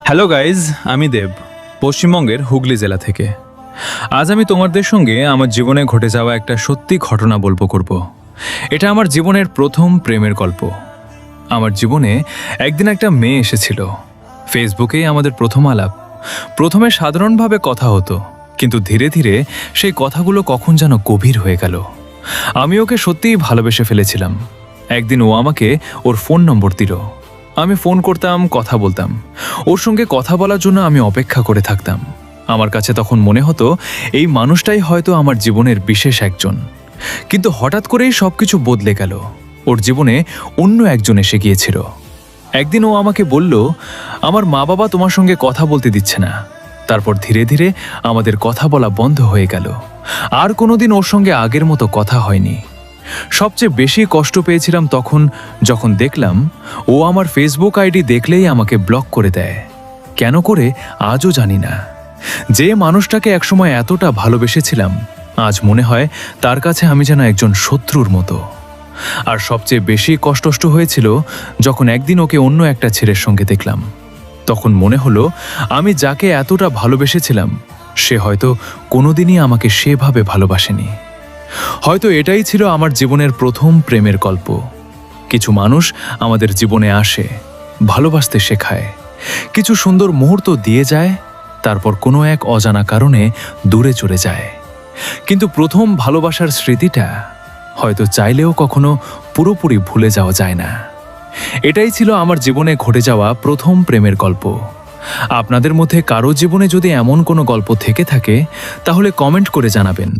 Hello guys, আমি দেব, পশ্চিমবঙ্গের হুগলি জেলা থেকে। আজ আমি তোমাদের সঙ্গে আমার জীবনে ঘটে যাওয়া একটা সত্যি ঘটনা করব। এটা আমার জীবনের প্রথম প্রেমের গল্প। আমার জীবনে একদিন একটা মেয়ে এসেছিল। ফেসবুকেই আমাদের প্রথম আলাপ। প্রথমে সাধারণভাবে কথা হতো, কিন্তু ধীরে ধীরে সেই কথাগুলো কখন যেন গভীর হয়ে গেল। আমি ওকে সত্যিই ভালোবেসে ফেলেছিলাম। একদিন ও আমাকে ওর ফোন নম্বর দিল। আমি ফোন করতাম, কথা বলতাম। ওর সঙ্গে কথা বলার জন্য আমি অপেক্ষা করে থাকতাম। আমার কাছে তখন মনে হতো এই মানুষটাই হয়তো আমার জীবনের বিশেষ একজন। কিন্তু হঠাৎ করেই সবকিছু বদলে গেল। ওর জীবনে অন্য একজন এসে গিয়েছিল। একদিন ও আমাকে বলল, আমার মা বাবা তোমার সঙ্গে কথা বলতে দিচ্ছে না। তারপর ধীরে ধীরে আমাদের কথা বলা বন্ধ হয়ে গেল। আর কোনোদিন ওর সঙ্গে আগের মতো কথা হয়নি। সবচেয়ে বেশি কষ্ট পেয়েছিলাম তখন, যখন দেখলাম ও আমার ফেসবুক আইডি দেখলেই আমাকে ব্লক করে দেয়। কেন করে আজও জানি না। যে মানুষটাকে একসময় এতটা ভালোবেসেছিলাম, আজ মনে হয় তার কাছে আমি যেন একজন শত্রুর মতো। আর সবচেয়ে বেশি কষ্ট হয়েছিল যখন একদিন ওকে অন্য একটা ছেলের সঙ্গে দেখলাম। তখন মনে হলো আমি যাকে এতটা ভালোবেসেছিলাম সে হয়তো কোনোদিনই আমাকে সেভাবে ভালোবাসেনি। হয়তো এটাই ছিল আমার জীবনের প্রথম প্রেমের গল্প। কিছু মানুষ আমাদের জীবনে আসে, ভালোবাসতে শেখায়, কিছু সুন্দর মুহূর্ত দিয়ে যায়, তারপর কোনো এক অজানা কারণে দূরে চলে যায়। কিন্তু প্রথম ভালোবাসার স্মৃতিটা হয়তো চাইলেও কখনো পুরোপুরি ভুলে যাওয়া যায় না। এটাই ছিল আমার জীবনে ঘটে যাওয়া প্রথম প্রেমের গল্প। আপনাদের মধ্যে কারো জীবনে যদি এমন কোনো গল্প থেকে থাকে, তাহলে কমেন্ট করে জানাবেন।